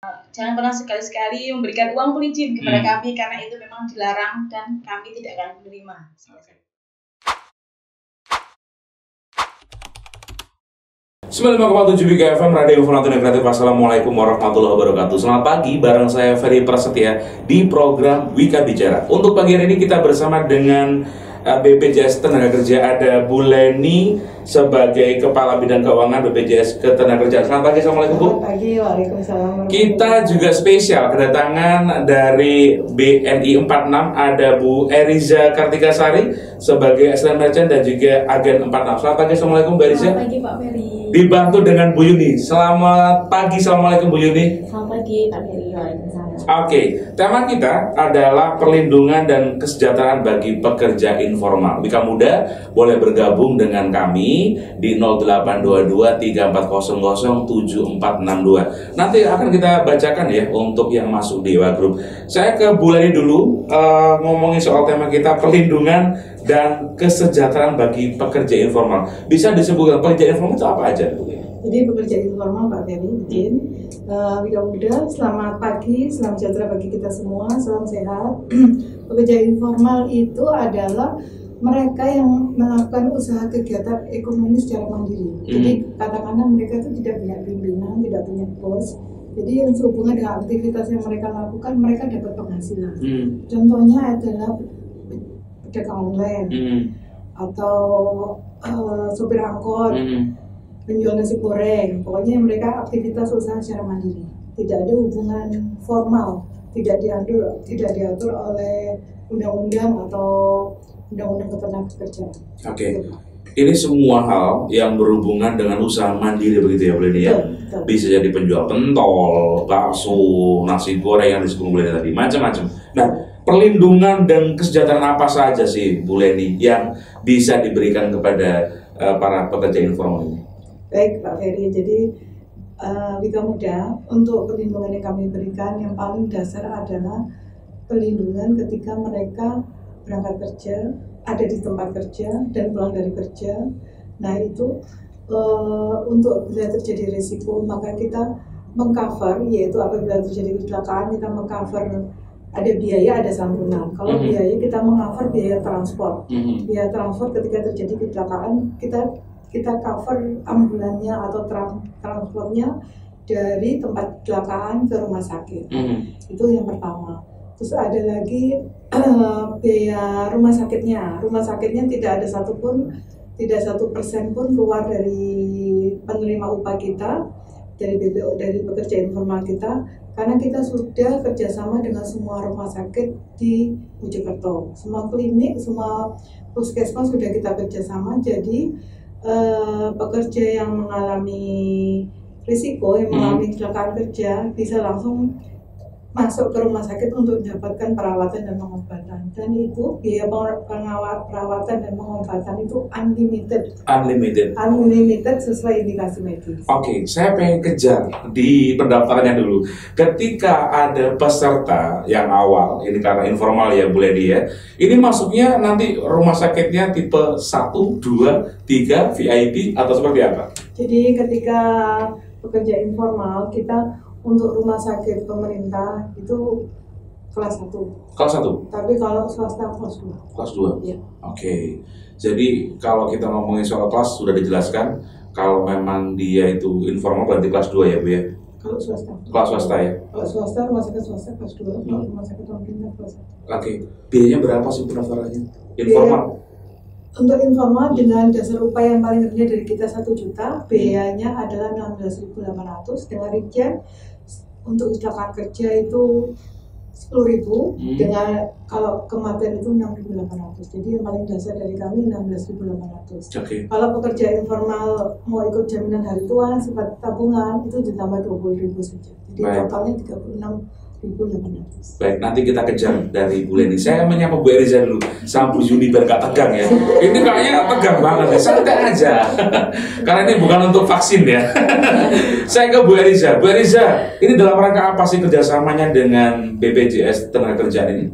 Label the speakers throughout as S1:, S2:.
S1: Jangan pernah sekali-sekali memberikan uang pelicin kepada kami karena itu memang dilarang dan kami tidak akan menerima.
S2: Okay. 95,7 BGFM Radio Informatif dan Kreatif. Assalamualaikum warahmatullahi wabarakatuh. Selamat pagi, bareng saya Ferry Prasetya di program Wika Bicara. Untuk pagi hari ini kita bersama dengan BPJS Tenaga Kerja, ada Bu Leni sebagai Kepala Bidang Keuangan BPJS Ketenagakerjaan. Selamat pagi, Assalamualaikum Bu.
S3: Selamat pagi, waalaikumsalam.
S2: Kita juga spesial kedatangan dari BNI 46, ada Bu Eriza Kartikasari sebagai Asisten Merchant dan juga Agen 46. Selamat pagi, Assalamualaikum Bu Eriza.
S3: Selamat pagi Pak Ferry.
S2: Dibantu dengan Bu Yuni. Selamat pagi, Assalamualaikum Bu Yuni.
S3: Selamat pagi Pak Ferry, waalaikumsalam.
S2: Oke, tema kita adalah perlindungan dan kesejahteraan bagi pekerja informal. Wika Muda boleh bergabung dengan kami di 0822 3400 7462. Nanti akan kita bacakan ya untuk yang masuk di WA Group. Saya ke Bu Leni dulu, ngomongin soal tema kita perlindungan dan kesejahteraan bagi pekerja informal. Bisa disebutkan pekerja informal itu apa aja, Bu?
S3: Jadi pekerja informal Pak Ferry, izin Wika Muda, selamat pagi, selamat sejahtera bagi kita semua, salam sehat. Pekerja informal itu adalah mereka yang melakukan usaha kegiatan ekonomi secara mandiri. Jadi katakanlah mereka itu tidak punya pimpinan, tidak punya bos. Jadi yang sehubungan dengan aktivitas yang mereka lakukan, mereka dapat penghasilan. Contohnya adalah pedagang online atau sopir angkot, penjual nasi goreng. Pokoknya mereka aktivitas usaha secara mandiri, tidak ada hubungan formal, tidak diatur oleh undang-undang atau undang-undang ketenagakerjaan.
S2: Oke. Ini semua hal yang berhubungan dengan usaha mandiri begitu ya, Bu Leni ya.
S3: Betul.
S2: Bisa jadi penjual pentol, bakso, nasi goreng yang disebut Bu Leni tadi, macam-macam. Nah, perlindungan dan kesejahteraan apa saja sih Bu Leni yang bisa diberikan kepada para pekerja informal ini?
S3: Baik Pak Ferry, jadi Wika Muda, untuk perlindungan yang kami berikan yang paling dasar adalah perlindungan ketika mereka berangkat kerja, ada di tempat kerja dan pulang dari kerja. Nah itu untuk bila terjadi risiko maka kita mengcover, yaitu apabila terjadi kecelakaan kita mengcover, ada biaya, ada santunan. Kalau biaya kita mengcover biaya transport. Biaya transport ketika terjadi kecelakaan kita cover ambulannya atau transportnya dari tempat kecelakaan ke rumah sakit. Itu yang pertama. Terus ada lagi biaya rumah sakitnya. Rumah sakitnya tidak ada 1% pun keluar dari penerima upah kita, dari BPO, dari pekerja informal kita, karena kita sudah kerjasama dengan semua rumah sakit di Mojokerto. Semua klinik, semua puskesmas sudah kita kerjasama. Jadi pekerja yang mengalami risiko, yang mengalami kecelakaan kerja bisa langsung masuk ke rumah sakit untuk mendapatkan perawatan dan pengobatan. Dan itu biaya perawatan dan pengobatan itu unlimited sesuai indikasi medis.
S2: Oke, saya pengen kejar di pendaftarannya dulu. Ketika ada peserta yang awal, ini karena informal ya Bu Leni ya, ini masuknya nanti rumah sakitnya tipe 1, 2, 3, VIP atau seperti apa?
S3: Jadi ketika pekerja informal, kita untuk rumah sakit pemerintah itu kelas 1.
S2: Kelas 1?
S3: Tapi kalau swasta kelas 2.
S2: Kelas 2?
S3: Iya.
S2: Oke. Jadi kalau kita ngomongin soal kelas sudah dijelaskan, kalau memang dia itu informal berarti kelas 2 ya Bu ya?
S3: Kalau swasta.
S2: Kelas swasta ya?
S3: Kalau swasta, rumah sakit swasta kelas 2, kalau rumah sakit pemerintah kelas 1.
S2: Oke. Biayanya berapa sih pendaftarannya? Informal?
S3: Untuk informal dengan dasar upah yang paling rendah dari kita 1 juta, biayanya adalah 16.800. Dengan rincian untuk kecelakaan kerja itu 10.000, dengan kalau kematian itu 6.800. Jadi yang paling dasar dari kami 16.800. Kalau pekerja informal mau ikut jaminan hari tua sifat tabungan itu ditambah 20.000 saja. Jadi totalnya 36.800.
S2: Baik, nanti kita kejar dari Bu Leni. Saya menyapa Bu Eriza dulu, sama Bu Yuni biar gak tegang ya. Ini kayaknya tegang banget ya, santai aja. Karena ini bukan untuk vaksin ya. Saya ke Bu Eriza. Bu Eriza, ini dalam rangka apa sih kerjasamanya dengan BPJS Tenagakerjaan ini?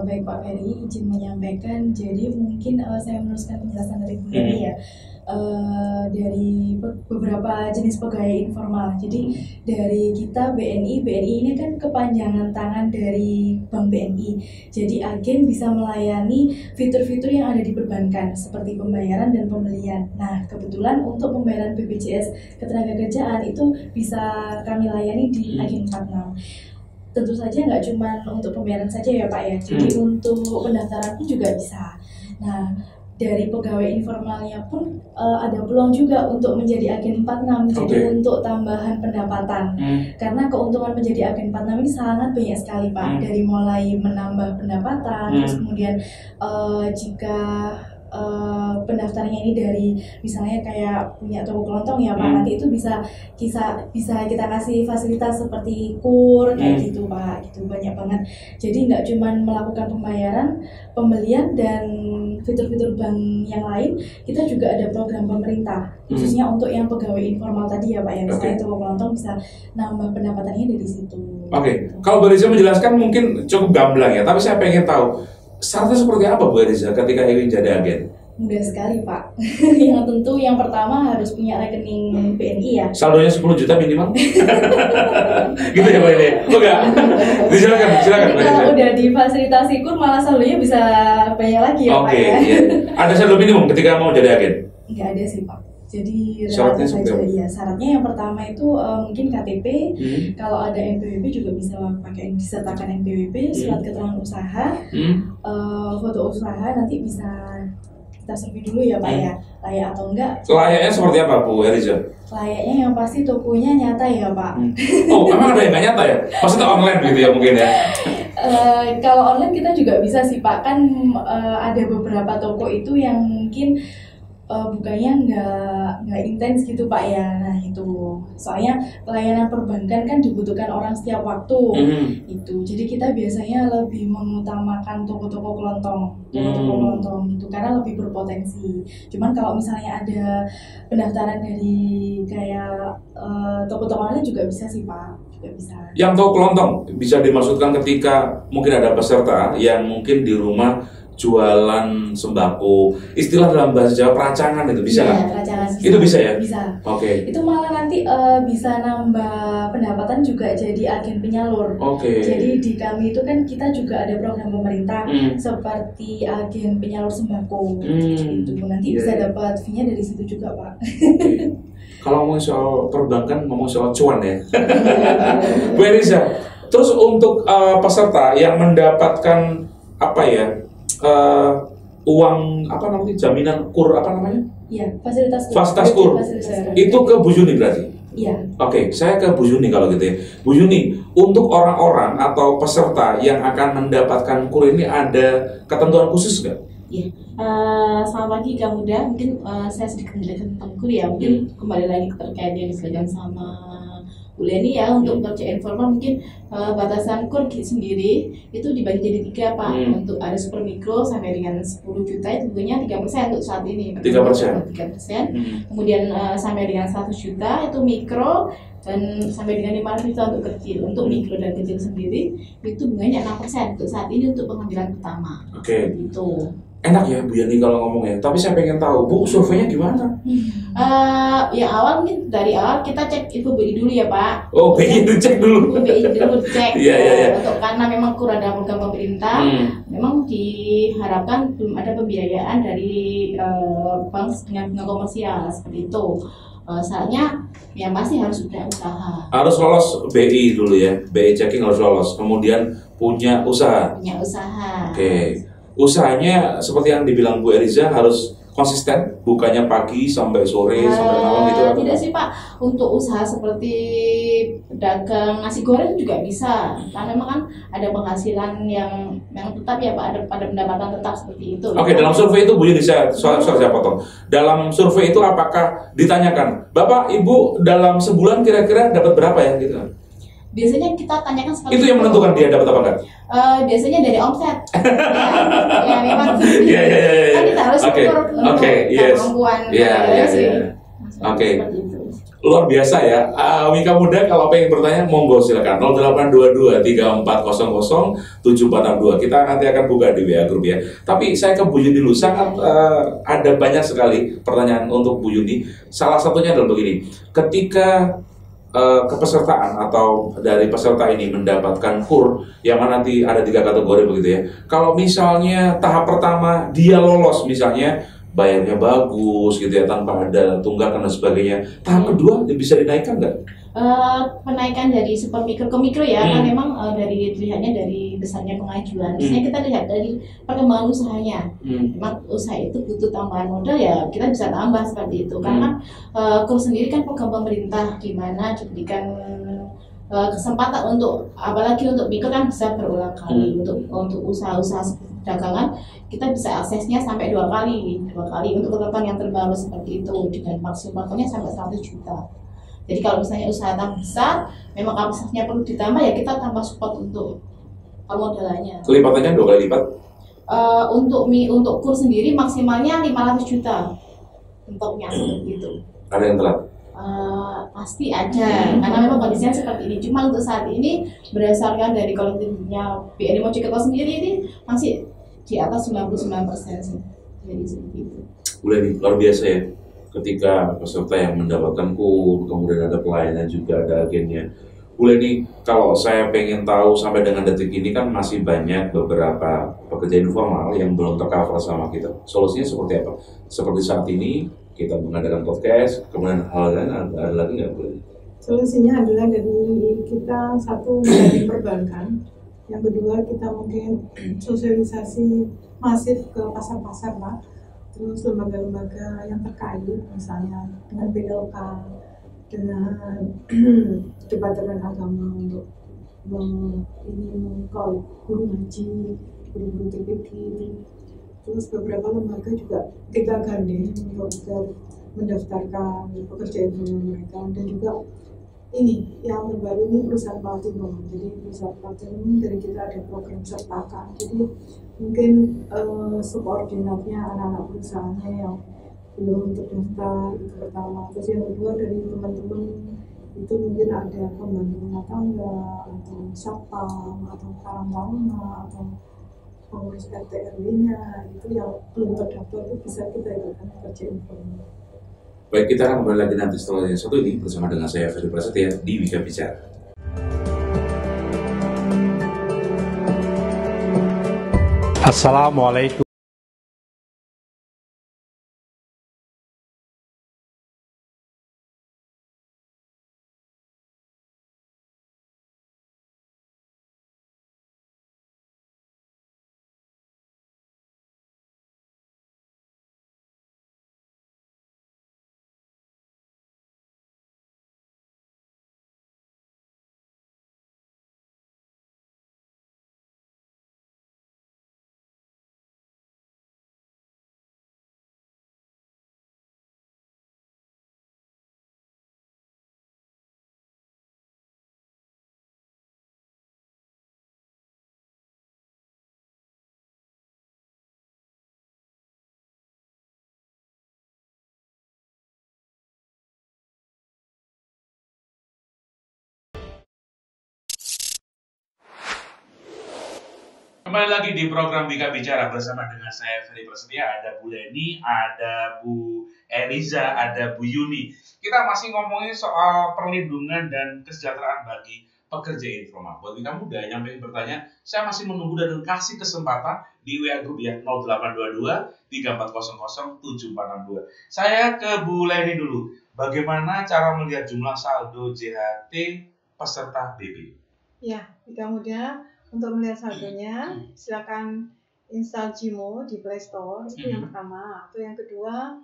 S4: Baik Pak Ferry, izin menyampaikan. Jadi mungkin saya meneruskan penjelasan dari Bu Leni ya. dari beberapa jenis pegawai informal. Jadi dari kita BNI ini kan kepanjangan tangan dari Bank BNI. Jadi agen bisa melayani fitur-fitur yang ada di perbankan seperti pembayaran dan pembelian. Nah, kebetulan untuk pembayaran BPJS Ketenagakerjaan itu bisa kami layani di agen 46. Tentu saja nggak cuma untuk pembayaran saja ya Pak ya, jadi untuk pendaftaran pun juga bisa. Nah, dari pegawai informalnya pun ada peluang juga untuk menjadi agen 46, jadi untuk tambahan pendapatan. Karena keuntungan menjadi agen 46 ini sangat banyak sekali Pak, dari mulai menambah pendapatan, terus kemudian jika pendaftarnya ini dari misalnya kayak punya toko kelontong ya Pak, nanti itu bisa kita kasih fasilitas seperti kur kayak gitu Pak, gitu banyak banget. Jadi nggak cuma melakukan pembayaran, pembelian dan fitur-fitur bank yang lain, kita juga ada program pemerintah khususnya untuk yang pegawai informal tadi ya Pak, yang misalnya toko kelontong bisa nambah pendapatannya dari situ.
S2: Kalau Bu Eriza menjelaskan mungkin cukup gamblang ya, tapi saya pengen tahu syaratnya seperti apa Bu Eriza ketika ingin jadi agen?
S4: Mudah sekali Pak. Yang tentu yang pertama harus punya rekening BNI ya.
S2: Saldonya 10 juta minimal. Gitu ya Pak ini? Enggak? Silakan.
S4: Kalau udah difasilitasi kur malah saldonya bisa banyak lagi ya Pak ya.
S2: Iya. Ada saldo minimum ketika mau jadi agen?
S4: Enggak ada sih Pak. Jadi relatif saja ya. Syaratnya yang pertama itu mungkin KTP. Kalau ada NPWP juga bisa pakai disertakan NPWP, surat keterangan usaha, foto usaha, nanti bisa kita survei dulu ya Pak ya, layak atau enggak.
S2: Layaknya seperti apa Bu Eriza?
S4: Layaknya yang pasti tokonya nyata ya Pak.
S2: Oh, emang ada yang nggak nyata ya? Maksudnya online gitu ya mungkin ya?
S4: Kalau online kita juga bisa sih Pak, kan ada beberapa toko itu yang mungkin bukanya nggak intens gitu Pak ya. Nah itu soalnya pelayanan perbankan kan dibutuhkan orang setiap waktu itu, jadi kita biasanya lebih mengutamakan toko-toko kelontong gitu karena lebih berpotensi. Cuman kalau misalnya ada pendaftaran dari kayak toko-toko lain juga bisa sih Pak, juga bisa.
S2: Yang toko kelontong bisa dimaksudkan ketika mungkin ada peserta yang mungkin di rumah jualan sembako, istilah dalam bahasa Jawa perancangan itu bisa kan?
S4: Perancangan bisa.
S2: Itu bisa ya?
S4: Bisa.
S2: Oke.
S4: Itu malah nanti bisa nambah pendapatan juga jadi agen penyalur. Jadi di kami itu kan kita juga ada program pemerintah seperti agen penyalur sembako. Itu nanti bisa dapat fee-nya dari situ juga Pak.
S2: Kalau ngomong soal perbankan, ngomong soal cuan ya. Bu Eriza, terus untuk peserta yang mendapatkan apa ya? Uang apa namanya, jaminan kur apa namanya?
S4: Iya, fasilitas
S2: kur. Itu ke Bu Yuni berarti?
S4: Iya.
S2: Oke, saya ke Bu Yuni kalau gitu ya. Bu Yuni, untuk orang-orang atau peserta yang akan mendapatkan kur ini ada ketentuan khusus nggak?
S1: Iya. Selamat pagi Kak Muda. Mungkin saya sedikit menjelaskan tentang kur ya. Mungkin kembali lagi terkait yang disampaikan sama Bu Leni ya, untuk pekerja informal mungkin batasan kur sendiri itu dibagi jadi 3 Pak. Untuk ada super mikro sampai dengan 10 juta itu tentunya 3% untuk saat ini.
S2: 3%.
S1: Kemudian sampai dengan 100 juta itu mikro, dan sampai dengan 500 juta untuk kecil. Untuk mikro dan kecil sendiri itu bunganya 6% untuk saat ini untuk pengambilan pertama. Gitu.
S2: Enak ya Bu Yani kalau ngomong ya, tapi saya pengen tahu Bu, surveinya gimana?
S1: Ya awal mungkin dari awal kita cek info BI dulu ya Pak.
S2: Oh, BI itu cek dulu.
S1: BI dulu cek.
S2: Iya.
S1: Untuk karena memang kur ada program pemerintah, memang diharapkan belum ada pembiayaan dari bank dengan bunga komersial seperti itu. Saatnya yang pasti harus punya usaha.
S2: Harus lolos BI dulu ya, BI checking harus lolos. Kemudian punya usaha. Oke. Usahanya seperti yang dibilang Bu Eriza harus konsisten, bukannya pagi sampai sore sampai malam gitu.
S1: Tidak sih Pak, untuk usaha seperti pedagang nasi goreng juga bisa, karena memang kan ada penghasilan yang tetap ya Pak, ada pendapatan tetap seperti itu.
S2: Oke, dalam survei itu Bu Yuni, saya potong. Dalam survei itu apakah ditanyakan, Bapak Ibu dalam sebulan kira-kira dapat berapa ya gitu?
S1: Biasanya kita tanyakan seperti
S2: itu yang menentukan dia dapat apa enggak?
S1: Biasanya dari omset. ya memang.
S2: Iya.
S1: Kan kita harus ukur untuk kemampuan.
S2: Iya. Oke. Luar biasa ya. Wika Muda kalau pengen bertanya monggo silakan 0822 3400 7462. Kita nanti akan buka di WA grup ya. Tapi saya ke Bu Yuni dulu. Sangat ada banyak sekali pertanyaan untuk Bu Yuni. Salah satunya adalah begini. Ketika kepesertaan atau dari peserta ini mendapatkan KUR yang mana nanti ada 3 kategori begitu ya. Kalau misalnya tahap pertama dia lolos misalnya bayarnya bagus gitu ya tanpa ada tunggakan dan sebagainya. Tahap kedua bisa dinaikkan nggak?
S1: Penaikan dari super mikro ke mikro ya, kan memang dari dilihatnya dari besarnya pengajuan. Biasanya kita lihat dari perkembangan usahanya. Memang usaha itu butuh tambahan modal ya kita bisa tambah seperti itu. Karena KUR sendiri kan program pemerintah di mana diberikan kesempatan untuk apalagi untuk mikro kan bisa berulang kali untuk usaha-usaha dagangan kita bisa aksesnya sampai 2 kali untuk telepon yang terbaru seperti itu dengan maksimalnya sampai 100 juta. Jadi kalau misalnya usaha tambah besar memang kapasitasnya perlu ditambah ya kita tambah support untuk permodalannya.
S2: Kelipatannya 2 kali lipat?
S1: Untuk KUR sendiri maksimalnya 500 juta untuknya gitu.
S2: Ada yang telat?
S1: Pasti ada karena memang kondisinya seperti ini. Cuma untuk saat ini berdasarkan dari kolektifnya BNI Mojokerto sendiri ini masih di atas 99% sih. Jadi seperti itu.
S2: Luar biasa ya. Ketika peserta yang mendapatkan KUR, kemudian ada pelayanan juga ada agennya. Ini kalau saya pengen tahu sampai dengan detik ini kan masih banyak beberapa pekerja informal yang belum tercover sama kita. Solusinya seperti apa? Seperti saat ini kita mengadakan podcast, kemudian hal lain ada lagi nggak boleh?
S3: Solusinya adalah dari kita satu menjadi perbankan, yang kedua kita mungkin sosialisasi masif ke pasar-pasar lah, terus lembaga-lembaga yang terkait misalnya dengan PLK, dengan Departemen Agama untuk mengcall guru ngaji, guru-guru TPQ itu. Terus beberapa lembaga juga kita gandeng untuk agar mendaftarkan pekerja informal mereka, dan juga ini yang terbaru ini perusahaan platinum. Jadi perusahaan platinum dari kita ada program sertakan. Jadi mungkin subordinatnya anak-anak perusahaannya yang belum terdaftar itu pertama. Terus yang kedua dari teman-teman itu mungkin ada pembantu rumah tangga atau satpam atau karang taruna atau pengurus RT RW-nya itu yang belum terdaftar itu bisa kita ikutkan pekerja informal.
S2: Baik, kita akan kembali lagi nanti setelah yang satu ini bersama dengan saya Ferry Prasetya di Wika Bicara.
S5: Assalamualaikum.
S2: Kembali lagi di program Wika Bicara bersama dengan saya Ferry Prasetya, ada Bu Leni, ada Bu Eliza, ada Bu Yuni. Kita masih ngomongin soal perlindungan dan kesejahteraan bagi pekerja informal. Buat Wika Muda yang pengen bertanya, saya masih menunggu dan kasih kesempatan di WA Group ya 0822 3400 7462. Saya ke Bu Leni dulu. Bagaimana cara melihat jumlah saldo JHT peserta BB?
S3: Ya, Wika Muda, untuk melihat saldonya, silakan install Jimo di Play Store, itu yang pertama. Atau yang kedua,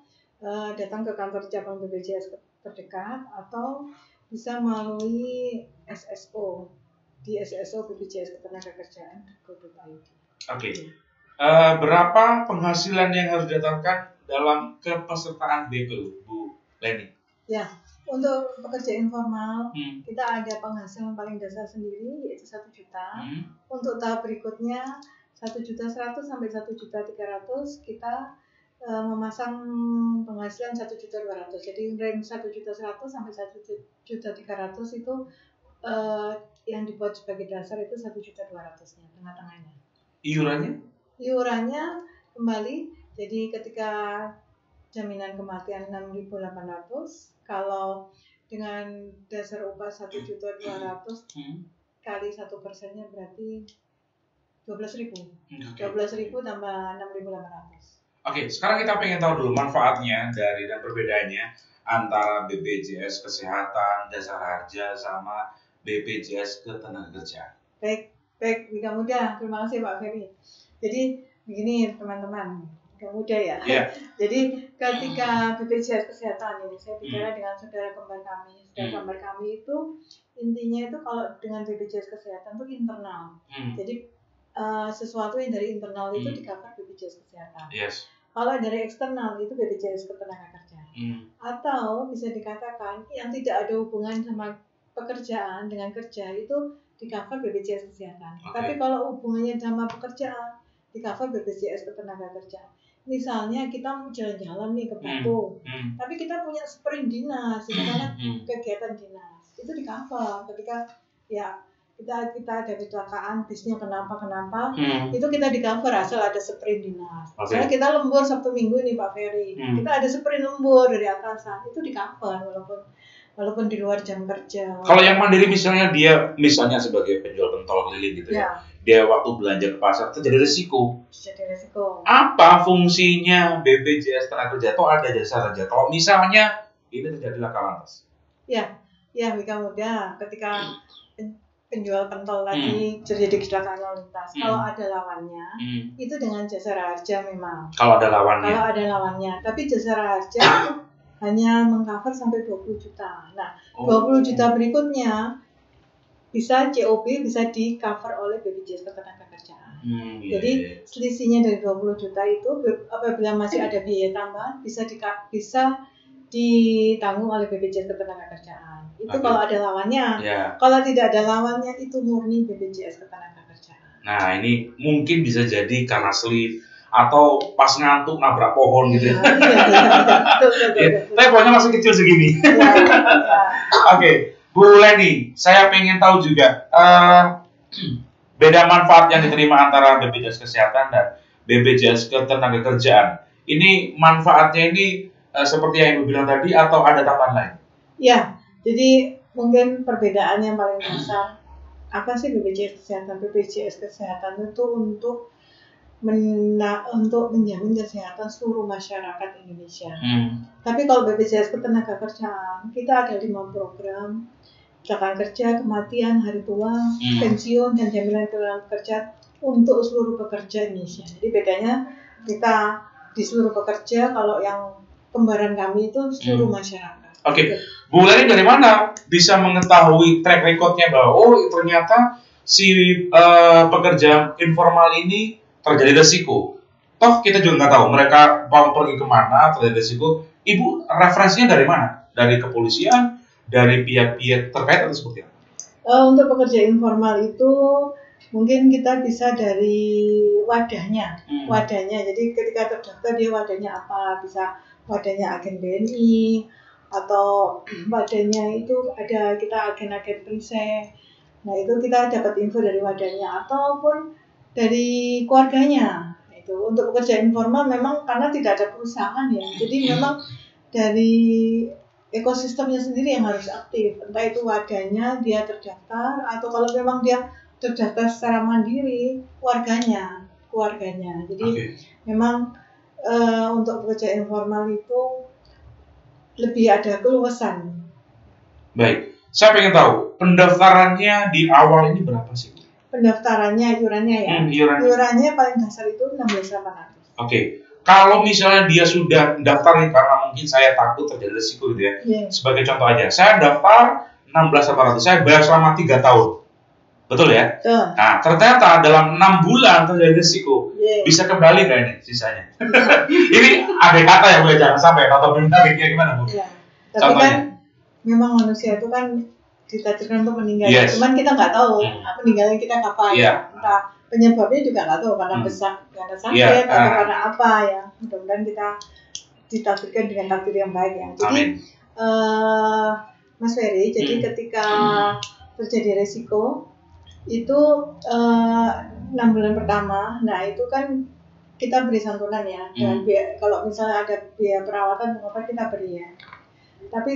S3: datang ke kantor cabang BPJS terdekat, atau bisa melalui SSO di SSO BPJS Ketenagakerjaan.
S2: Oke. Berapa penghasilan yang harus didatarkan dalam kepesertaan BP, Bu Leni?
S3: Ya, untuk pekerja informal, kita ada penghasilan paling dasar sendiri yaitu 1 juta. Untuk tahap berikutnya 1.100.000 sampai 1.300.000 kita memasang penghasilan 1.200.000. Jadi range 1.100.000 sampai 1.300.000 itu yang dibuat sebagai dasar itu 1.200.000-nya, tengah-tengahnya. Iurannya kembali, jadi ketika jaminan kematian 6.800, kalau dengan dasar upah 1.200.000 kali 1%-nya berarti 12.000. 12.000 tambah 6.800.
S2: Oke, sekarang kita pengen tahu dulu manfaatnya dari dan perbedaannya antara BPJS Kesehatan, Dasar Harja, sama BPJS Ketenagakerjaan.
S3: Baik, Wika Muda. Terima kasih Pak Ferry. Jadi begini teman-teman, Wika Muda ya.
S2: Yeah.
S3: Jadi ketika BPJS Kesehatan ini, saya bicara dengan saudara kembar kami. Saudara kembar kami itu intinya itu kalau dengan BPJS Kesehatan itu internal. Jadi sesuatu yang dari internal itu di-cover BPJS Kesehatan.
S2: Yes.
S3: Kalau dari eksternal itu BPJS Ketenagakerjaan. Atau bisa dikatakan yang tidak ada hubungan sama pekerjaan dengan kerja itu di-cover BPJS Kesehatan.
S2: Okay.
S3: Tapi kalau hubungannya sama pekerjaan di-cover BPJS Ketenagakerjaan. Misalnya kita mau jalan-jalan nih ke Batu, tapi kita punya sprint dinas, misalnya kegiatan dinas, itu di-cover ketika ya kita ada kecelakaan, bisnya kenapa, itu kita di-cover asal ada sprint dinas.
S2: Okay.
S3: Misalnya kita lembur Sabtu Minggu nih Pak Ferry, kita ada sprint lembur dari atasan, itu di-cover walaupun di luar jam kerja.
S2: Kalau yang mandiri misalnya dia sebagai penjual pentol keliling gitu ya, dia waktu belanja ke pasar terjadi risiko. Apa fungsinya BPJS Tenaga Kerja atau ada jasa saja? Kalau misalnya ini terjadi laka lantas.
S3: Ya Wika Muda, ketika penjual pentol tadi terjadi kecelakaan lalu lintas, kalau ada lawannya, itu dengan jasa harja memang.
S2: Kalau ada lawannya.
S3: Tapi jasa harja itu hanya mengcover sampai 20 juta. Nah, 20 juta berikutnya bisa COB bisa di cover oleh BPJS Ketenagakerjaan. Jadi selisihnya dari 20 juta itu apabila masih ada biaya tambahan bisa ditanggung oleh BPJS Ketenagakerjaan. Itu kalau ada lawannya. Kalau tidak ada lawannya itu murni BPJS Ketenagakerjaan.
S2: Nah, ini mungkin bisa jadi karena sleep atau pas ngantuk nabrak pohon gitu ya. Tapi pohonnya masih kecil segini. Oke, Bu Leni, saya pengen tahu juga beda manfaat yang diterima antara BPJS Kesehatan dan BPJS Ketenagakerjaan. Ini manfaatnya ini seperti yang Ibu bilang tadi atau ada tambahan lain?
S3: Ya, jadi mungkin perbedaan yang paling besar apa sih BPJS Kesehatan? BPJS Kesehatan itu untuk menjamin kesehatan seluruh masyarakat Indonesia. Tapi kalau BPJS Ketenagakerjaan, kita ada 5 program: kecelakaan kerja, kematian, hari tua, pensiun, dan jaminan kehilangan kerja untuk seluruh pekerja Indonesia. Jadi bedanya kita di seluruh pekerja, kalau yang kembaran kami itu seluruh masyarakat.
S2: Oke. Bu Leni dari mana bisa mengetahui track record-nya bahwa ternyata si pekerja informal ini terjadi resiko? Toh kita juga nggak tahu mereka mau pergi kemana, terjadi resiko. Ibu referensinya dari mana? Dari kepolisian, dari pihak-pihak terkait atau seperti apa?
S3: Untuk pekerja informal itu mungkin kita bisa dari wadahnya. Jadi ketika terdaftar dia wadahnya apa? Bisa wadahnya agen BNI atau wadahnya itu ada kita agen-agen perisai. Nah itu kita dapat info dari wadahnya ataupun dari keluarganya. Itu untuk pekerja informal memang karena tidak ada perusahaan ya, jadi memang dari ekosistemnya sendiri yang harus aktif. Entah itu wadahnya dia terdaftar atau kalau memang dia terdaftar secara mandiri keluarganya. Jadi memang untuk pekerja informal itu lebih ada keluasan.
S2: Baik, saya pengen tahu pendaftarannya di awal ini berapa sih?
S3: Pendaftarannya, iurannya ya. Iurannya paling dasar itu 16.800.
S2: Oke. Kalau misalnya dia sudah daftar nih, karena mungkin saya takut terjadi risiko gitu ya. Sebagai contoh aja, saya daftar 16.800, saya bayar selama 3 tahun. Betul ya? Nah, ternyata dalam 6 bulan terjadi risiko. Bisa kembali nggak ini sisanya? Ini ada kata ya, Bu, jangan sampai atau menariknya gimana, Bu?
S3: Tapi kan memang manusia itu kan ditakdirkan untuk meninggal. Cuman kita nggak tahu meninggalnya kita kapan. Entah penyebabnya juga nggak tahu karena karena sakit atau karena apa ya. Mudah-mudahan kita ditakdirkan dengan takdir yang baik ya. Jadi Mas Ferry, jadi ketika terjadi resiko itu 6 bulan pertama, nah itu kan kita beri santunan ya, dan kalau misalnya ada biaya perawatan apa kita beri ya. Tapi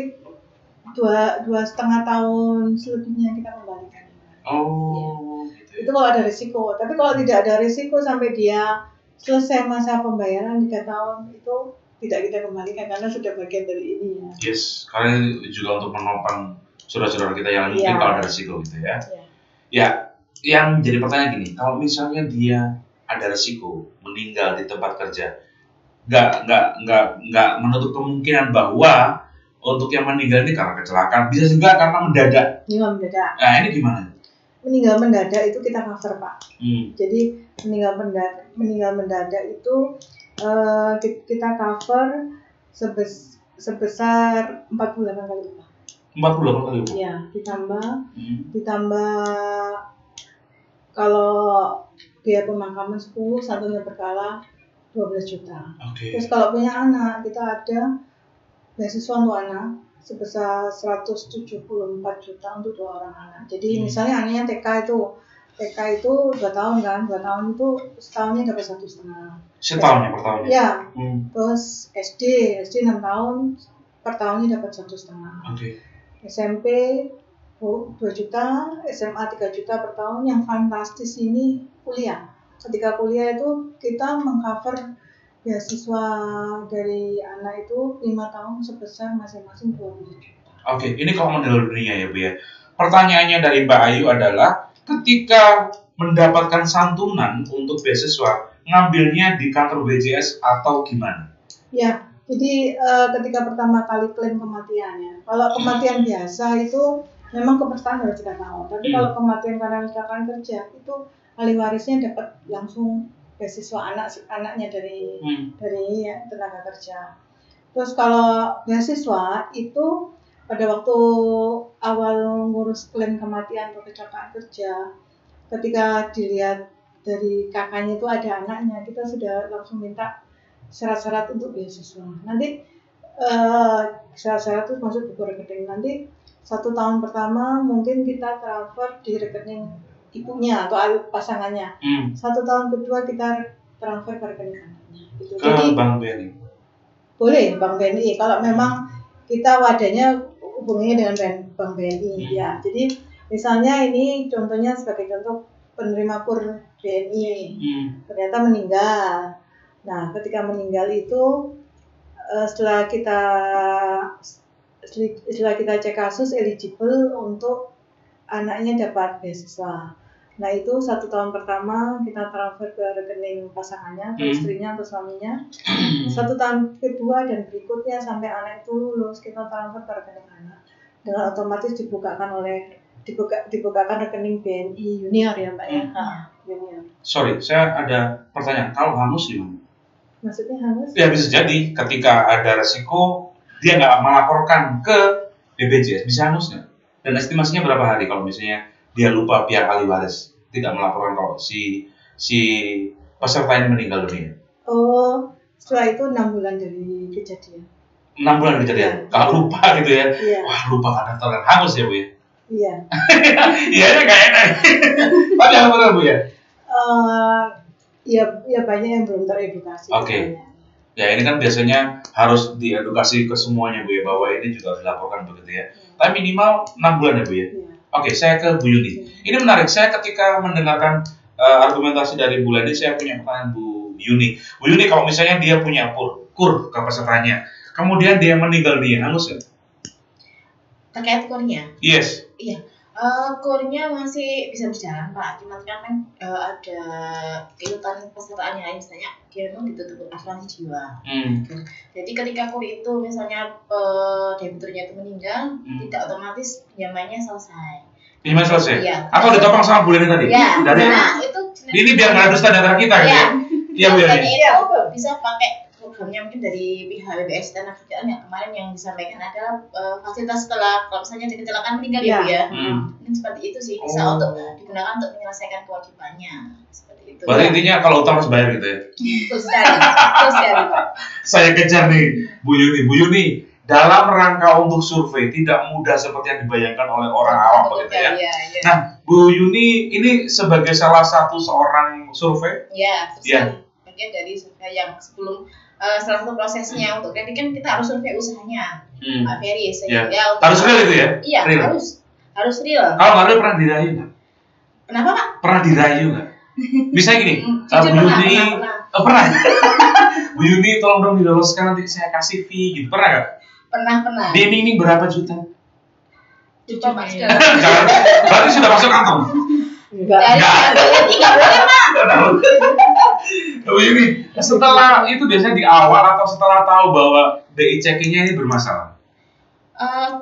S3: 2,5 tahun selebihnya kita kembalikan.
S2: Gitu.
S3: Itu kalau ada risiko. Tapi kalau tidak ada risiko sampai dia selesai masa pembayaran 3 tahun itu tidak kita kembalikan karena sudah bagian dari ini ya.
S2: Yes, karena juga untuk menopang saudara-saudara kita yang mungkin kalau ada risiko gitu ya. Ya, yang jadi pertanyaan gini, kalau misalnya dia ada risiko meninggal di tempat kerja, nggak menutup kemungkinan bahwa untuk yang meninggal ini karena kecelakaan, bisa juga karena mendadak.
S3: Meninggal mendadak.
S2: Nah, ini gimana?
S3: Meninggal mendadak itu kita cover, Pak. Jadi meninggal mendadak itu kita cover sebesar 48 kali upah.
S2: 48 kali upah?
S3: Iya, ditambah kalau biaya pemakaman 10, santunan berkala 12 juta. Terus kalau punya anak, kita ada beasiswa untuk anak sebesar 174 juta untuk 2 orang anak. Jadi misalnya anaknya TK itu 2 tahun kan, 2 tahun itu setahunnya dapat 1,5.
S2: Setahunnya per tahunnya?
S3: Ya. Terus SD 6 tahun per tahunnya dapat 1,5. SMP 2 juta, SMA 3 juta per tahun. Yang fantastis ini kuliah. Ketika kuliah itu kita mengcover beasiswa dari anak itu 5 tahun sebesar masing-masing 20 juta.
S2: Ini kalau meninggal dunia ya Bu ya. Pertanyaannya dari Mbak Ayu adalah ketika mendapatkan santunan untuk beasiswa, ngambilnya di kantor BPJS atau gimana?
S3: Ya, jadi ketika pertama kali klaim kematian ya. Kalau kematian biasa itu memang kepesertaan harus kita tahu. Tapi kalau kematian karena kecelakaan kerja itu ahli warisnya dapat langsung beasiswa anaknya dari ya, tenaga kerja. Terus kalau beasiswa itu pada waktu awal ngurus klaim kematian atau kecelakaan kerja, ketika dilihat dari kakaknya itu ada anaknya, kita sudah langsung minta syarat-syarat untuk beasiswa. Nanti syarat-syarat itu masuk buku rekening. Nanti 1 tahun pertama mungkin kita transfer di rekening ibunya atau pasangannya. 1 tahun kedua kita transfer ke rekening anaknya. Gitu.
S2: Jadi Bank BNI?
S3: Boleh Bank BNI kalau memang kita wadahnya hubungannya dengan Bank BNI ya. Jadi misalnya ini contohnya sebagai contoh penerima KUR BNI ternyata meninggal. Nah, ketika meninggal itu setelah kita cek kasus eligible untuk anaknya dapat beasiswa. Nah, itu 1 tahun pertama kita transfer ke rekening pasangannya atau istrinya atau suaminya. 1 tahun kedua dan berikutnya sampai anak itu lulus kita transfer ke rekening anak. Dengan otomatis dibukakan rekening BNI Junior ya Mbak ya. Junior.
S2: Sorry, saya ada pertanyaan. Kalau hangus gimana?
S3: Maksudnya hangus?
S2: Ya bisa jadi ketika ada resiko dia nggak melaporkan ke BPJS, bisa hangus nggak? Dan estimasinya berapa hari kalau misalnya dia lupa pihak ahli waris tidak melaporkan kalau si peserta ini meninggal dunia?
S3: Setelah itu 6 bulan dari kejadian.
S2: 6 bulan dari kejadian? Ya. Kalau lupa gitu ya?
S3: Iya.
S2: Wah lupa kan daftar hangus ya Bu ya?
S3: Iya.
S2: Iya kayak enak. Tapi apa benar Bu ya?
S3: Ya banyak yang belum teredukasi.
S2: Ya ini kan biasanya harus diedukasi ke semuanya Bu ya, bahwa ini juga harus dilaporkan begitu ya. Tapi minimal 6 bulan ya Bu ya. Saya ke Bu Yuni. Ini menarik, saya ketika mendengarkan argumentasi dari Bu Leni, saya punya pertanyaan Bu Yuni. Bu Yuni, kalau misalnya dia punya KUR ke pesertanya, kemudian dia meninggal dunia, hangus nggak?
S1: Terkait KUR-nya?
S2: Yes.
S1: Iya. KUR-nya masih bisa berjalan Pak, cuma kan ada kehidupan pesertaannya, misalnya dia memang ditutup asuransi jiwa. Jadi ketika KUR itu misalnya debiturnya itu meninggal, tidak otomatis pinjamannya selesai.
S2: Pinjaman selesai?
S1: Iya.
S2: Atau ditopang sama Bu Leni tadi?
S1: Iya.
S2: Itu ini biar nggak ada dusta data kita gitu ya? Iya Bu Leni.
S1: Itu bisa pakai programnya mungkin dari pihak BPS Tenaga yang kemarin yang disampaikan adalah fasilitas setelah kalau misalnya ada kecelakaan meninggal ya. Mungkin seperti itu sih bisa untuk digunakan untuk menyelesaikan kewajibannya seperti itu.
S2: Berarti intinya kalau utang harus bayar gitu ya?
S1: Betul sekali Pak.
S2: Saya kejar nih Bu Yuni, dalam rangka untuk survei tidak mudah seperti yang dibayangkan oleh orang awam begitu ya.
S1: Iya.
S2: Nah, Bu Yuni ini sebagai salah satu seorang survei?
S1: Iya,
S2: Iya.
S1: bagian dari survei yang sebelum salah satu prosesnya untuk tadi kan kita harus survei usahanya, Pak Ferry. Sehingga untuk
S2: Harus real itu ya?
S1: Iya,
S2: Real.
S1: harus real.
S2: Kalau nggak real pernah dirayu nggak?
S1: Kenapa Pak?
S2: Pernah dirayu nggak? Bisa gini,
S1: Jujur
S2: Bu Yuni,
S1: pernah.
S2: Bu Yuni tolong dong diloloskan nanti saya kasih fee gitu, pernah nggak?
S1: Pernah.
S2: Diiming-iming berapa juta?
S1: Coba Pak.
S2: Jangan, berarti sudah masuk kantong.
S1: Dari nggak boleh Pak.
S2: Bu Yuni, setelah itu biasanya di awal atau setelah tahu bahwa BI checking-nya ini bermasalah?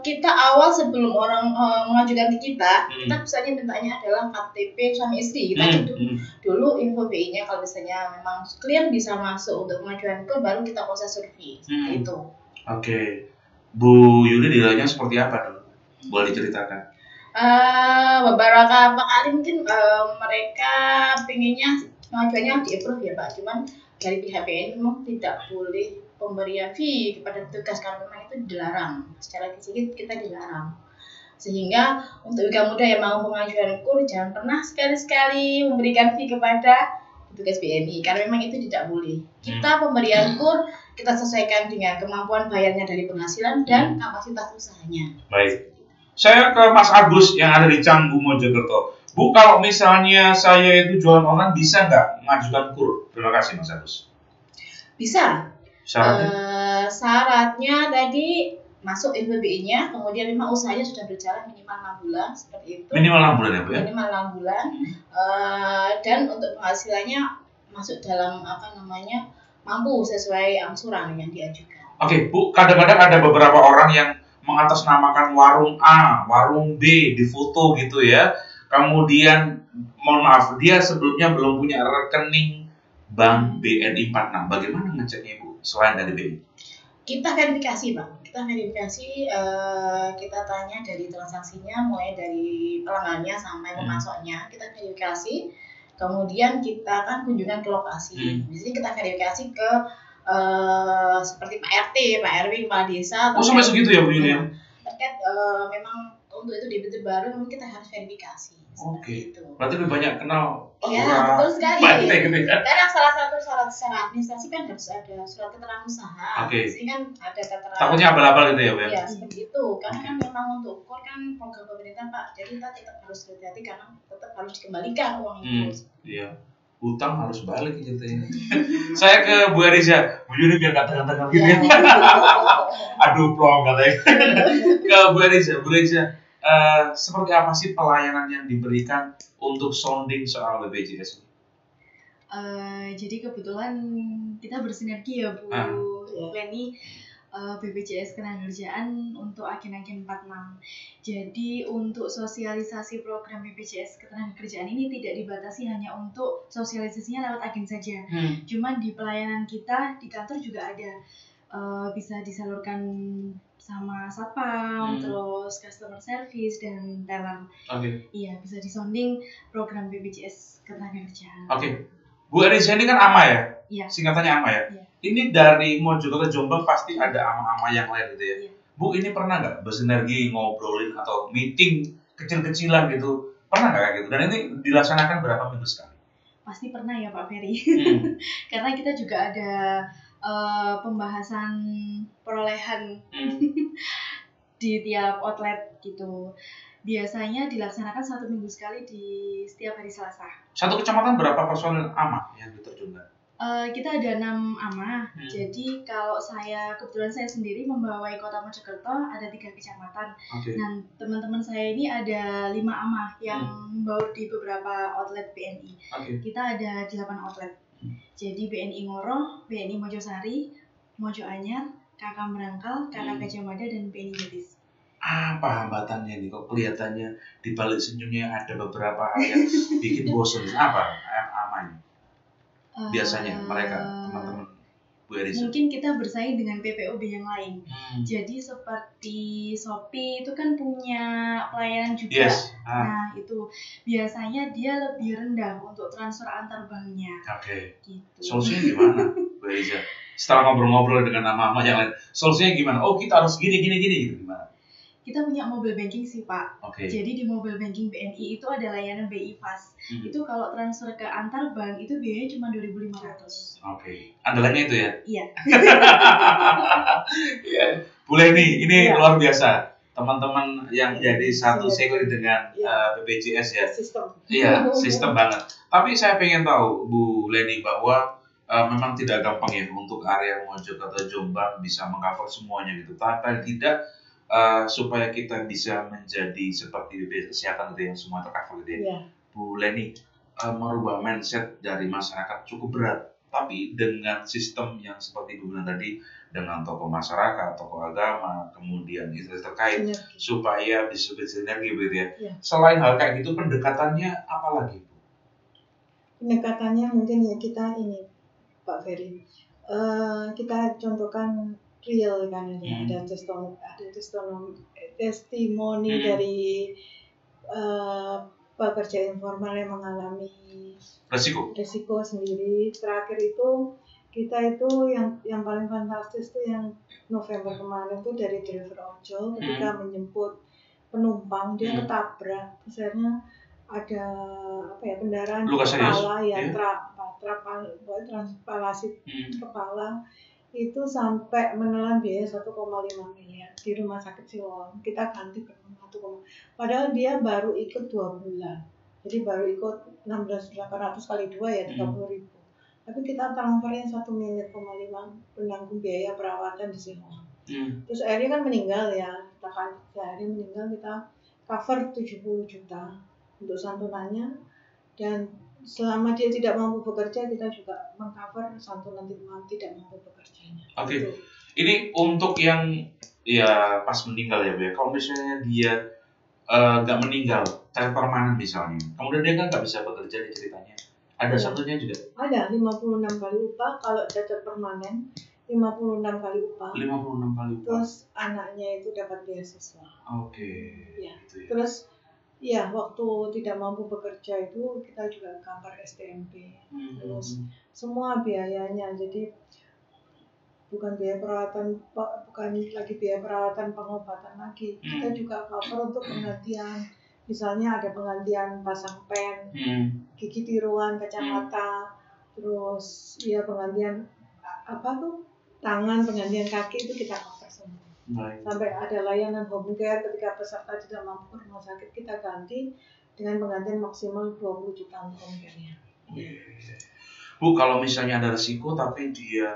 S1: Kita awal sebelum orang mengajukan ke kita biasanya mintanya adalah KTP suami istri. Kita cek dulu info BI-nya, kalau misalnya memang clear bisa masuk untuk pengajuan itu, baru kita proses survei seperti itu.
S2: Oke. Bu Yuni nilainya seperti apa dulu? Boleh diceritakan?
S1: Beberapa kali mungkin mereka pengennya pengajuannya di-approve ya Pak, cuman dari pihak BNI memang tidak boleh pemberian fee kepada petugas karena memang itu dilarang, secara fisik kita dilarang. Sehingga untuk Wika Muda yang mau pengajuan KUR jangan pernah sekali-sekali memberikan fee kepada petugas BNI karena memang itu tidak boleh. Kita pemberian KUR kita sesuaikan dengan kemampuan bayarnya dari penghasilan dan kapasitas usahanya.
S2: Baik. Saya ke Mas Agus yang ada di Canggu Mojokerto. Bu, kalau misalnya saya itu jualan online bisa nggak mengajukan KUR? Terima kasih Mas Agus.
S1: Bisa.
S2: Syaratnya?
S1: Syaratnya tadi masuk info BI-nya, kemudian memang usahanya sudah berjalan minimal 6 bulan seperti itu.
S2: Minimal 6 bulan ya Bu ya?
S1: Minimal 6 bulan. Dan untuk penghasilannya masuk dalam mampu sesuai angsuran yang diajukan.
S2: Oke, Bu, kadang-kadang ada beberapa orang yang mengatasnamakan warung A, warung B di foto gitu ya. Kemudian, mohon maaf, dia sebelumnya belum punya rekening Bank BNI 46. Bagaimana ngeceknya Bu, selain dari BI?
S1: Kita verifikasi Pak. Kita tanya dari transaksinya, mulai dari pelanggannya sampai pemasoknya. Kita verifikasi, kemudian kita akan kunjungan ke lokasi. Di sini kita verifikasi ke seperti Pak RT, Pak RW, Kepala Desa.
S2: Oh, sampai segitu ya Bu ini?
S1: Terkait memang untuk itu debitur baru memang kita harus verifikasi.
S2: Oke. Berarti lebih banyak kenal.
S1: Ya, betul sekali.
S2: Gitu ya.
S1: Karena salah satu syarat secara administrasi kan harus ada surat keterangan usaha.
S2: Oke.
S1: Di sini kan ada keterangan.
S2: Takutnya abal-abal gitu ya Bu?
S1: Ya, seperti itu. Karena kan memang untuk KUR kan program pemerintah Pak. Jadi kita tetap harus hati-hati karena tetap harus dikembalikan uang itu.
S2: Iya. Utang harus balik gitu ya. Saya ke Bu Eriza. Bu Yuni biar kata gitu ya. Aduh, plong katanya. Ke Bu Eriza. Seperti apa sih pelayanan yang diberikan untuk sounding soal BPJS?
S4: Jadi kebetulan kita bersinergi ya Bu Leni, BPJS Ketenagakerjaan untuk agen-agen 46. Jadi untuk sosialisasi program BPJS Ketenagakerjaan ini tidak dibatasi hanya untuk sosialisasinya lewat agen saja. Cuman di pelayanan kita di kantor juga ada, bisa disalurkan sama satpam, terus customer service dan teller. Iya, bisa disonding program BPJS Ketenagakerjaan.
S2: Bu Eriza ini kan AMA ya?
S4: Iya.
S2: Singkatannya AMA ya?
S4: Iya.
S2: Ini dari Mojokerto Jombang pasti ada AMA-AMA yang lain gitu ya?
S4: Iya.
S2: Bu, ini pernah nggak bersinergi ngobrolin atau meeting kecil-kecilan gitu? Pernah nggak kayak gitu? Dan ini dilaksanakan berapa minggu sekali?
S4: Pasti pernah ya Pak Ferry. Karena kita juga ada pembahasan perolehan di tiap outlet gitu. Biasanya dilaksanakan 1 minggu sekali di setiap hari Selasa.
S2: Satu kecamatan berapa personil AMA yang diterjunkan?
S4: Kita ada 6 AMA. Jadi kalau kebetulan saya sendiri membawai Kota Mojokerto ada 3 kecamatan. Dan teman-teman saya ini ada 5 AMA yang membaur di beberapa outlet BNI. Kita ada 8 outlet. Jadi BNI Ngoro, BNI Mojosari, Mojo Anyar, KK Merangkal, KK Gajah Mada, dan BNI Jatis.
S2: Apa hambatannya nih? Kok kelihatannya di balik senyumnya ada beberapa hal yang bikin bosan? Apa amanya? Biasanya mereka teman-teman Bu Elisa?
S4: Mungkin kita bersaing dengan PPOB yang lain. Jadi seperti Shopee itu kan punya pelayanan juga.
S2: Yes.
S4: Nah itu biasanya dia lebih rendah untuk transfer antar banknya.
S2: Oke.
S4: Gitu.
S2: Solusinya gimana, Bu Elisa? Setelah ngobrol-ngobrol dengan nama-nama yang lain, solusinya gimana? Oh, kita harus gini gitu, gimana?
S4: Kita punya mobile banking sih Pak.
S2: Oke.
S4: Jadi di mobile banking BNI itu ada layanan BI Fast. Itu kalau transfer ke antar bank itu biayanya cuma 2.500.
S2: Oke. Andalannya itu ya?
S4: Iya.
S2: Ya. Bu Leni, ini
S3: Iya.
S2: luar biasa. Teman-teman yang jadi satu sektor dengan BPJS ya.
S3: Sistem.
S2: Iya, sistem banget. Tapi saya pengen tahu Bu Leni bahwa memang tidak gampang ya untuk area Mojokerto Jombang bisa mengcover semuanya gitu. Tapi tidak supaya kita bisa menjadi seperti BPJS Kesehatan gitu yang semua tercover gitu ya.
S3: Iya.
S2: Bu Leni, merubah mindset dari masyarakat cukup berat. Tapi dengan sistem yang seperti Ibu bilang tadi, dengan tokoh masyarakat, tokoh agama, kemudian instansi terkait,
S3: Sinergi.
S2: supaya bisa bersinergi begitu ya.
S3: Iya.
S2: Selain hal kayak gitu, pendekatannya apa lagi, Bu?
S3: Pendekatannya mungkin ya kita ini Pak Ferry, kita contohkan real kan ya, ada testimoni dari pekerja informal yang mengalami resiko sendiri. Terakhir itu kita itu yang paling fantastis itu yang November kemarin itu dari driver ojol ketika menjemput penumpang dia ketabrak, misalnya ada kendaraan kepala yang transpalasi kepala itu sampai menelan biaya 1,5 miliar di rumah sakit Siloam. Kita ganti ke 1, padahal dia baru ikut 2 bulan. Jadi baru ikut 16.800 kali 2 ya 30.000. Tapi kita transfernya 1,5 miliar penanggung biaya perawatan di Siloam. Terus akhirnya kan meninggal ya. Akhirnya meninggal kita cover 70 juta untuk santunannya, dan selama dia tidak mampu bekerja kita juga mengcover santunan tidak mampu bekerjanya.
S2: Oke. Ini untuk yang ya pas meninggal ya Bu ya. Kalau misalnya dia nggak meninggal, cacat permanen misalnya, kemudian dia kan nggak bisa bekerja di ceritanya. Ada satunya juga? Ada
S3: 56 kali upah kalau cacat permanen. 56 kali upah.
S2: 56 kali upah.
S3: Terus anaknya itu dapat beasiswa.
S2: Oke.
S3: Ya. Terus ya waktu tidak mampu bekerja itu kita juga cover STMP. Terus semua biayanya, jadi bukan lagi biaya perawatan pengobatan lagi. Kita juga cover untuk penggantian. Misalnya ada penggantian pasang pen, gigi tiruan, kacamata, terus ya penggantian tangan, penggantian kaki itu kita cover semua. Sampai ada layanan home care ketika peserta tidak mampu ke rumah sakit, kita ganti dengan penggantian maksimal 20 juta untuk home care-nya.
S2: Bu, kalau misalnya ada resiko tapi dia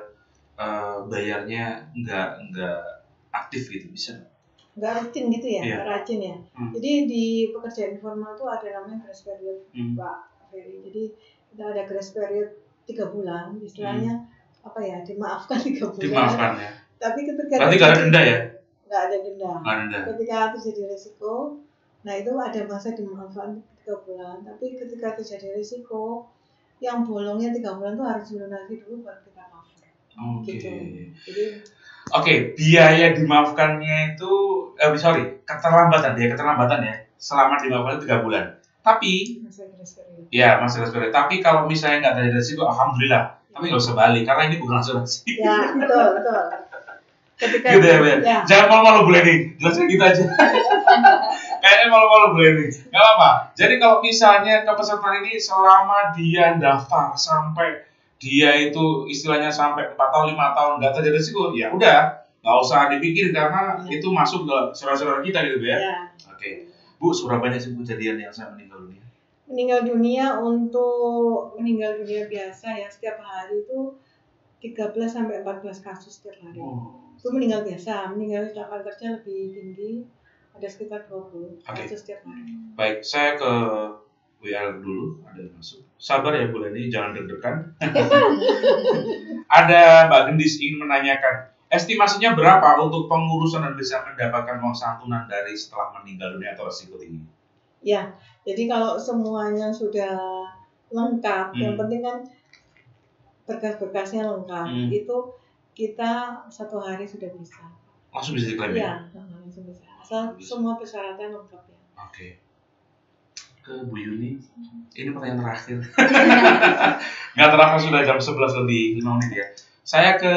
S2: bayarnya nggak aktif gitu, bisa?
S3: Nggak rutin gitu ya, nggak rajin ya. Jadi di pekerja informal itu ada namanya grace period, Pak Ferry. Jadi kita ada grace period 3 bulan, istilahnya dimaafkan 3 bulan.
S2: Dimaafkan ya.
S3: Tapi ketika
S2: berarti nggak ada denda ya?
S3: Nggak ada denda. Ketika terjadi risiko, nah itu ada masa dimaafkan 3 bulan. Tapi ketika terjadi risiko, yang bolongnya 3 bulan itu harus dilunasi dulu baru kita cover. Gitu. Jadi
S2: biaya dimaafkannya itu keterlambatan ya selama dimaafkan 3 bulan. Tapi masa grace period. Tapi kalau misalnya nggak terjadi risiko, alhamdulillah. Tapi nggak usah balik karena ini bukan asuransi.
S3: Ya, betul. Ketika
S2: gitu ya. Jangan malu-malu Bu Leni, jelaskan gitu aja. Kayaknya malu-malu Bu Leni. Nggak apa-apa. Jadi kalau misalnya kepesertaan ini selama dia daftar sampai dia itu istilahnya sampai 4 tahun 5 tahun nggak terjadi risiko, ya udah nggak usah dipikir karena itu masuk ke saudara-saudara kita gitu ya. Oke. Bu, seberapa banyak sih kejadian yang saya meninggal dunia?
S3: Meninggal dunia untuk meninggal dunia biasa ya setiap hari itu 13 sampai 14 kasus setiap hari. Itu meninggal biasa, meninggal kecelakaan kerja lebih tinggi, ada sekitar 20 kasus setiap hari.
S2: Baik, saya ke WL dulu, ada yang masuk. Sabar ya Bu Leni, jangan deg-degan. Ada Mbak Gendis ingin menanyakan, estimasinya berapa untuk pengurusan dan bisa mendapatkan uang santunan dari setelah meninggal dunia atau resiko tinggi?
S3: Ya, jadi kalau semuanya sudah lengkap, yang penting kan berkas-berkasnya lengkap, itu kita 1 hari sudah bisa.
S2: Langsung bisa diklaim ya?
S3: Iya, langsung bisa. Asal semua persyaratan lengkap ya.
S2: Oke. Ke Bu Yuni, ini pertanyaan terakhir. Nggak terasa sudah jam 11 lebih 5 menit ya. Saya ke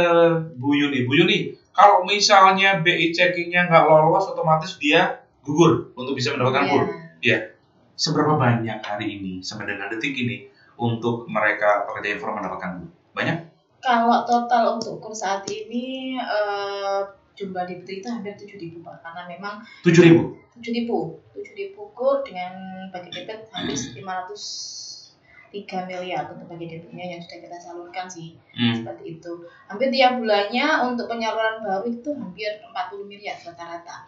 S2: Bu Yuni. Bu Yuni, kalau misalnya BI checkingnya nggak lolos, otomatis dia gugur untuk bisa mendapatkan kur. Iya. Seberapa banyak hari ini sampai dengan detik ini untuk mereka pekerja informal mendapatkan kur? Banyak?
S1: Kalau total untuk kur saat ini jumlah debitur itu hampir 7.000 Pak, karena memang
S2: 7.000 kur dengan bagi debit hampir 503 miliar untuk bagi debitnya yang sudah kita salurkan sih. Seperti itu. Hampir tiap bulannya untuk penyaluran baru itu hampir 40 miliar rata-rata.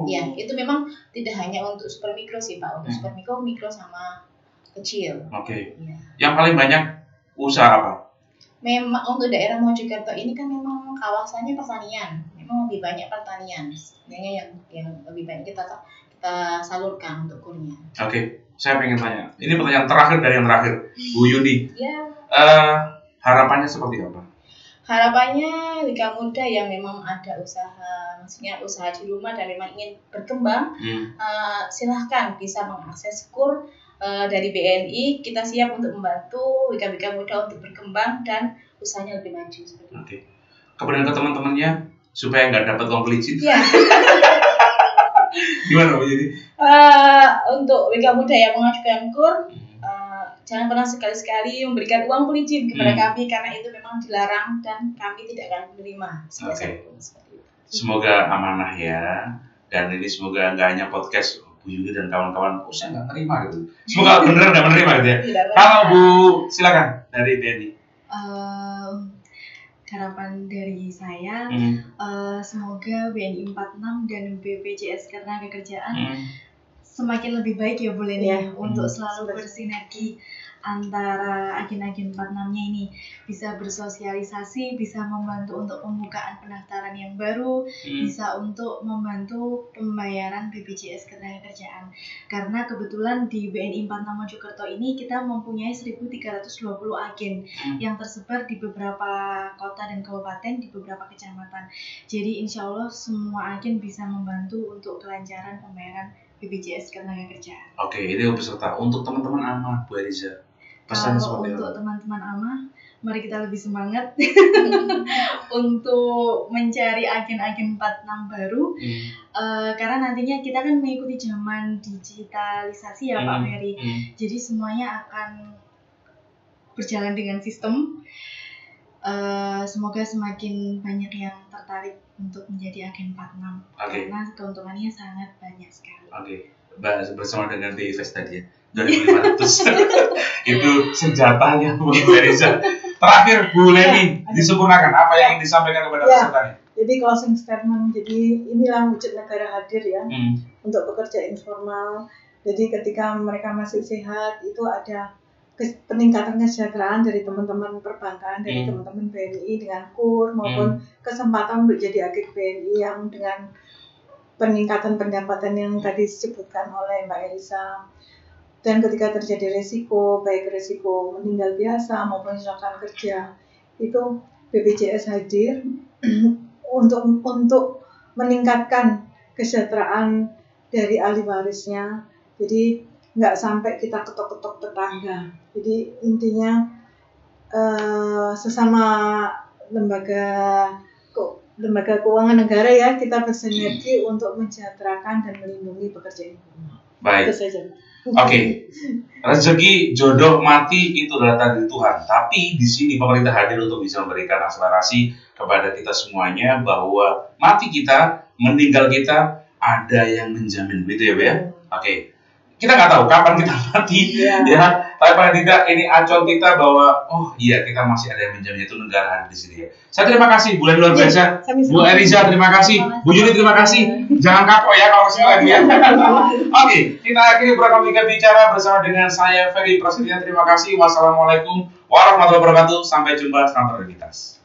S2: Ya, itu memang tidak hanya untuk super mikro sih Pak, untuk super mikro sama kecil. Oke.
S1: Ya.
S2: Yang paling banyak usaha apa?
S1: Memang untuk daerah Mojokerto ini kan memang kawasannya pertanian, memang lebih banyak pertanian, sebenarnya yang lebih banyak kita salurkan untuk kurnya.
S2: Oke, saya pengen tanya, ini pertanyaan terakhir dari yang terakhir, Bu Yuni.
S1: Ya.
S2: Harapannya seperti apa?
S1: Harapannya jika muda yang memang ada usaha, maksudnya usaha di rumah dan memang ingin berkembang, silahkan bisa mengakses kur dari BNI. Kita siap untuk membantu WKBK muda untuk berkembang dan usahanya lebih maju seperti itu.
S2: Oke. Kemudian ke teman-temannya supaya nggak dapat uang pelicin.
S1: Ya.
S2: Gimana Bu Yuni?
S1: Untuk WK muda yang mengajukan kur, jangan pernah sekali-sekali memberikan uang pelicin kepada kami karena itu memang dilarang dan kami tidak akan menerima.
S2: Oke. Semoga amanah ya, dan ini semoga nggak hanya podcast Bu Yuni dan kawan-kawan, saya nggak terima gitu. Semoga beneran nggak menerima gitu ya. Halo Bu, silakan dari BNI.
S4: Harapan dari saya, semoga BNI 46 dan BPJS Ketenagakerjaan semakin lebih baik ya Bu Leni, untuk selalu bersinergi antara agen-agen 46-nya ini, bisa bersosialisasi, bisa membantu untuk pembukaan pendaftaran yang baru, bisa untuk membantu pembayaran BPJS Ketenagakerjaan. Karena kebetulan di BNI 46 Mojokerto ini kita mempunyai 1.320 agen yang tersebar di beberapa kota dan kabupaten, di beberapa kecamatan. Jadi insya Allah semua agen bisa membantu untuk kelancaran pembayaran BPJS Ketenagakerjaan.
S2: Oke, ini peserta. Untuk teman-teman AMA, Bu Eliza, pesan seperti
S4: untuk teman-teman AMA, mari kita lebih semangat untuk mencari agen-agen 46 baru, karena nantinya kita kan mengikuti zaman digitalisasi ya Pak Ferry. Jadi semuanya akan berjalan dengan sistem. Semoga semakin banyak yang tertarik untuk menjadi agen 46 karena keuntungannya sangat banyak sekali.
S2: Bersama dengan BIVES tadi ya, 2.500 itu senjatanya Bu Eliza. Terakhir Bu Leni, disempurnakan apa yang ingin disampaikan kepada pesertanya?
S3: Jadi closing statement, jadi inilah wujud negara hadir ya untuk pekerja informal. Jadi ketika mereka masih sehat itu ada peningkatan kesejahteraan dari teman-teman perbankan, dari teman-teman BNI dengan KUR maupun kesempatan untuk jadi agen BNI yang dengan peningkatan pendapatan yang tadi disebutkan oleh Mbak Elisa. Dan ketika terjadi resiko, baik resiko meninggal biasa maupun kecelakaan kerja, itu BPJS hadir untuk meningkatkan kesejahteraan dari ahli warisnya. Jadi nggak sampai kita ketok-ketok tetangga. Jadi intinya sesama lembaga keuangan negara ya, kita bersinergi untuk mensejahterakan dan melindungi pekerja informal.
S2: Baik.
S3: Itu saja.
S2: Oke. Rezeki, jodoh, mati itu adalah takdir Tuhan. Tapi di sini pemerintah hadir untuk bisa memberikan akselerasi kepada kita semuanya bahwa mati kita, meninggal kita ada yang menjamin, begitu ya Bu ya? Oke. Kita nggak tahu kapan kita mati, ya. Tapi paling tidak ini acuan kita bahwa oh iya kita masih ada yang menjamin, itu negara hadir di sini ya. Saya terima kasih Bu Leni luar biasa, Bu Eliza terima kasih, Bu Yuni terima kasih. Jangan kapok ya kalau kesini lagi ya. Oke, kita akhiri program Tiga Bicara bersama dengan saya Ferry Prasetya. Terima kasih. Wassalamualaikum warahmatullahi wabarakatuh. Sampai jumpa, selamat beraktivitas.